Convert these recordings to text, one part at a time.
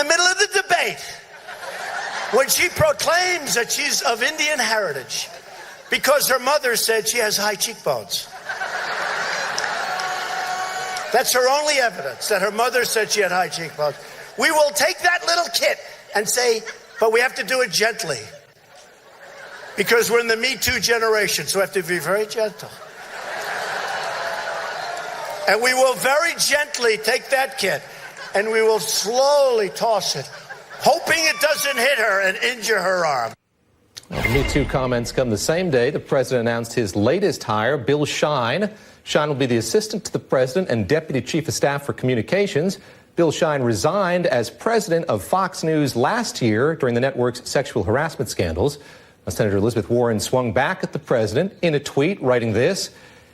the middle of the debate, when she proclaims that she's of Indian heritage because her mother said she has high cheekbones. That's her only evidence, that her mother said she had high cheekbones. We will take that little kit and say, but we have to do it gently. Because we're in the Me Too generation, so we have to be very gentle. And we will very gently take that kit and we will slowly toss it, hoping it doesn't hit her and injure her arm. Well, the Me Too comments come the same day the president announced his latest hire, Bill Shine. Shine will be the assistant to the president and deputy chief of staff for communications. Bill Shine resigned as president of Fox News last year during the network's sexual harassment scandals. Senator Elizabeth Warren swung back at the president in a tweet, writing this: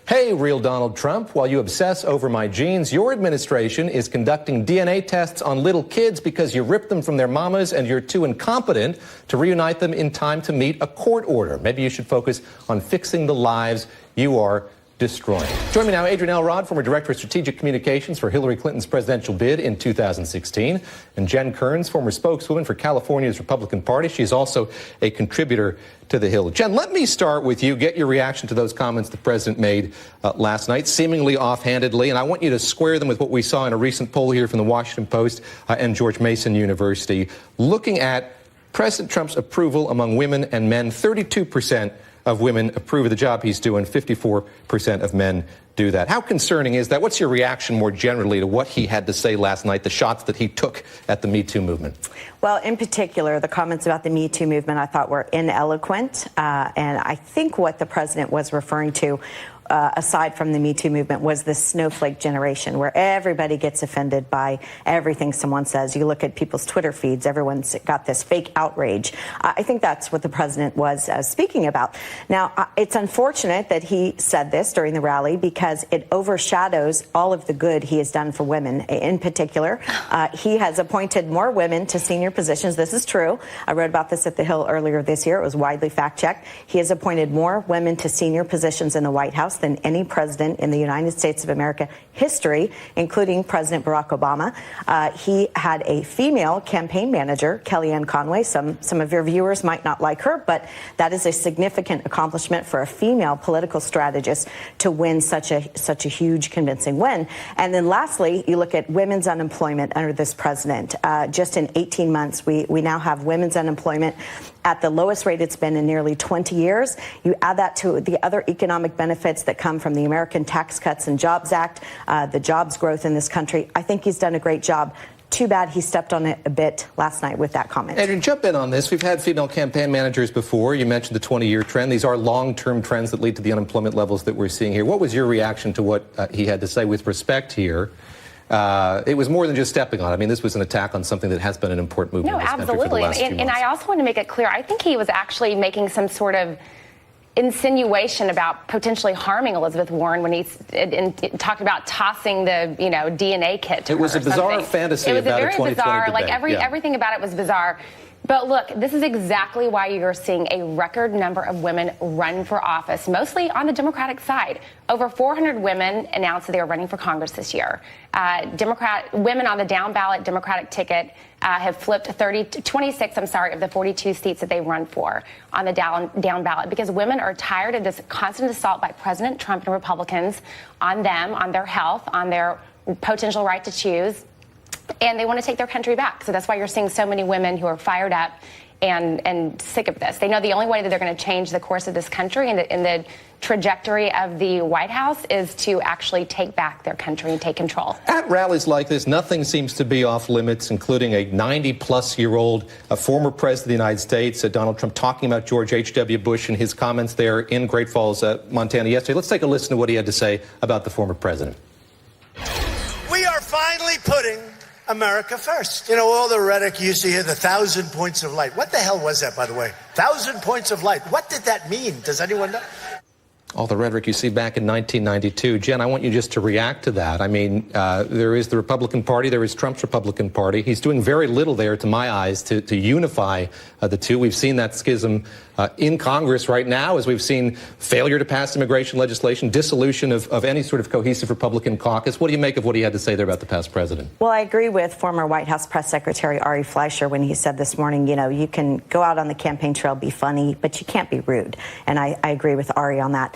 "Hey, real Donald Trump, while you obsess over my genes, your administration is conducting DNA tests on little kids because you ripped them from their mamas and you're too incompetent to reunite them in time to meet a court order. Maybe you should focus on fixing the lives you are destroying." Join me now, Adrian Elrod, former Director of Strategic Communications for Hillary Clinton's presidential bid in 2016, and Jen Kerns, former spokeswoman for California's Republican Party. She's also a contributor to The Hill. Jen, let me start with you. Get your reaction to those comments the president made last night, seemingly offhandedly, and I want you to square them with what we saw in a recent poll here from the Washington Post and George Mason University, looking at President Trump's approval among women and men. 32% of women approve of the job he's doing. 54% of men do that. How concerning is that? What's your reaction more generally to what he had to say last night, the shots that he took at the Me Too movement? Well, in particular, the comments about the Me Too movement I thought were ineloquent. And I think what the president was referring to, aside from the Me Too movement, was this snowflake generation where everybody gets offended by everything someone says. You look at people's Twitter feeds, everyone's got this fake outrage. I think that's what the president was speaking about. Now, it's unfortunate that he said this during the rally because it overshadows all of the good he has done for women. In particular, he has appointed more women to senior positions. This is true. I wrote about this at The Hill earlier this year. It was widely fact-checked. He has appointed more women to senior positions in the White House than any president in the United States of America history, including President Barack Obama. He had a female campaign manager, Kellyanne Conway. Some of your viewers might not like her, but that is a significant accomplishment for a female political strategist to win such a huge, convincing win. And then lastly, you look at women's unemployment under this president. Just in 18 months, we now have women's unemployment at the lowest rate it's been in nearly 20 years. You add that to the other economic benefits that come from the American Tax Cuts and Jobs Act, the jobs growth in this country. I think he's done a great job. Too bad he stepped on it a bit last night with that comment. Adrian, jump in on this. We've had female campaign managers before. You mentioned the 20-year trend. These are long-term trends that lead to the unemployment levels that we're seeing here. What was your reaction to what he had to say with respect here? It was more than just stepping on it. I mean, this was an attack on something that has been an important movement in this country for the last few months. And I also want to make it clear, I think he was actually making some sort of insinuation about potentially harming Elizabeth Warren when he talked about tossing the DNA kit to her. It was a bizarre fantasy about a 2020 debate. It was very bizarre. Like everything about it was bizarre. But look, this is exactly why you're seeing a record number of women run for office, mostly on the Democratic side. Over 400 women announced that they are running for Congress this year. Women on the down ballot Democratic ticket have flipped 26 of the 42 seats that they run for on the down ballot, because women are tired of this constant assault by President Trump and Republicans on them, on their health, on their potential right to choose. And they want to take their country back. So that's why you're seeing so many women who are fired up and sick of this. They know the only way that they're going to change the course of this country and the trajectory of the White House is to actually take back their country and take control. At rallies like this, nothing seems to be off limits, including a 90-plus-year-old former president of the United States, Donald Trump, talking about George H.W. Bush and his comments there in Great Falls, Montana yesterday. Let's take a listen to what he had to say about the former president. We are finally putting America first. You know, all the rhetoric you used to hear, the 1,000 points of light. What the hell was that, by the way? 1,000 points of light. What did that mean? Does anyone know? All the rhetoric you see back in 1992. Jen, I want you just to react to that. I mean, there is the Republican Party, there is Trump's Republican Party. He's doing very little there, to my eyes, to unify the two. We've seen that schism in Congress right now, as we've seen failure to pass immigration legislation, dissolution of any sort of cohesive Republican caucus. What do you make of what he had to say there about the past president? Well, I agree with former White House Press Secretary Ari Fleischer when he said this morning, you know, you can go out on the campaign trail, be funny, but you can't be rude. And I agree with Ari on that.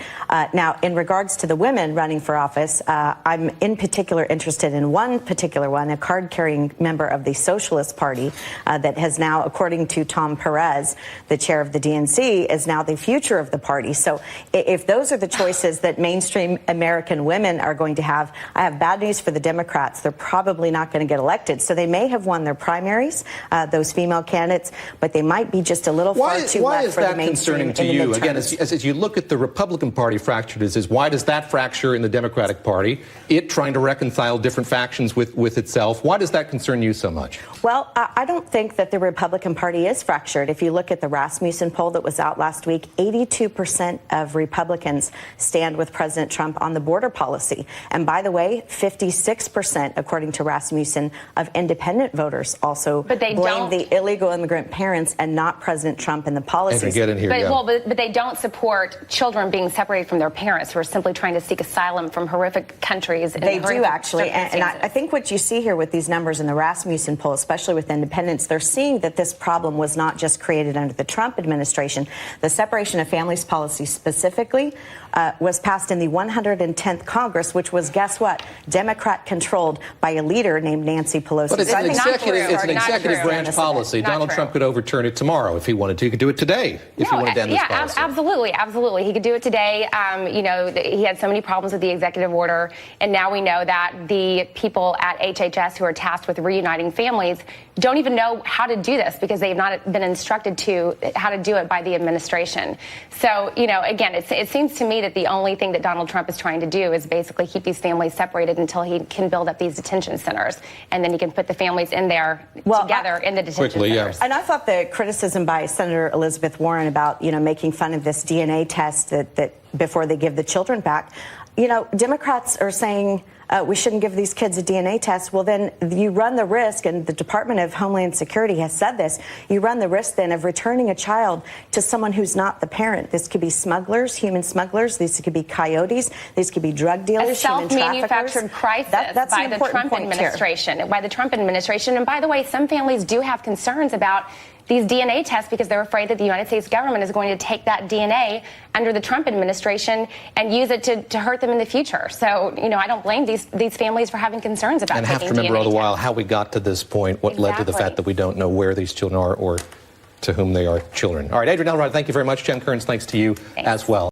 Now, in regards to the women running for office, I'm in particular interested in one particular one, a card-carrying member of the Socialist Party that has now, according to Tom Perez, the chair of the DNC, is now the future of the party. So if those are the choices that mainstream American women are going to have, I have bad news for the Democrats. They're probably not going to get elected. So they may have won their primaries, those female candidates, but they might be just a little far too left for the mainstream. Why is that concerning to you? Again, as you look at the Republican Party fractured as is, why does that fracture in the Democratic Party, it trying to reconcile different factions with itself, why does that concern you so much? Well, I don't think that the Republican Party is fractured. If you look at the Rasmussen poll that was out last week, 82% of Republicans stand with President Trump on the border policy. And by the way, 56%, according to Rasmussen, of independent voters also blame the illegal immigrant parents and not President Trump and the policies. Get in here, but they don't support children being separated from their parents who are simply trying to seek asylum from horrific countries. They do, actually. And I think what you see here with these numbers in the Rasmussen poll, especially with independents, they're seeing that this problem was not just created under the Trump administration. The separation of families policy specifically was passed in the 110th Congress, which was, guess what, Democrat-controlled by a leader named Nancy Pelosi. But it's an executive branch policy. Donald Trump could overturn it tomorrow if he wanted to. He could do it today if he wanted to end this policy. Absolutely. He could do it today. You know, he had so many problems with the executive order, and now we know that the people at HHS who are tasked with reuniting families don't even know how to do this because they have not been instructed to how to do it by the administration. So, you know, again, it seems to me that the only thing that Donald Trump is trying to do is basically keep these families separated until he can build up these detention centers, and then he can put the families in there together in the detention centers. And I thought the criticism by Senator Elizabeth Warren about, you know, making fun of this DNA test that before they give the children back, you know, Democrats are saying we shouldn't give these kids a DNA test. Well, then you run the risk, and the Department of Homeland Security has said this, you run the risk then of returning a child to someone who's not the parent. This could be smugglers, human smugglers. These could be coyotes. These could be drug dealers, a self-manufactured crisis that's by the Trump administration. By the Trump administration. And by the way, some families do have concerns about these DNA tests because they're afraid that the United States government is going to take that DNA under the Trump administration and use it to hurt them in the future. So, you know, I don't blame these families for having concerns about taking DNA tests. And have to remember all the while how we got to this point, what led to the fact that we don't know where these children are or to whom they are children. All right, Adrienne Elrod, thank you very much. Jen Kerns, thanks to you as well.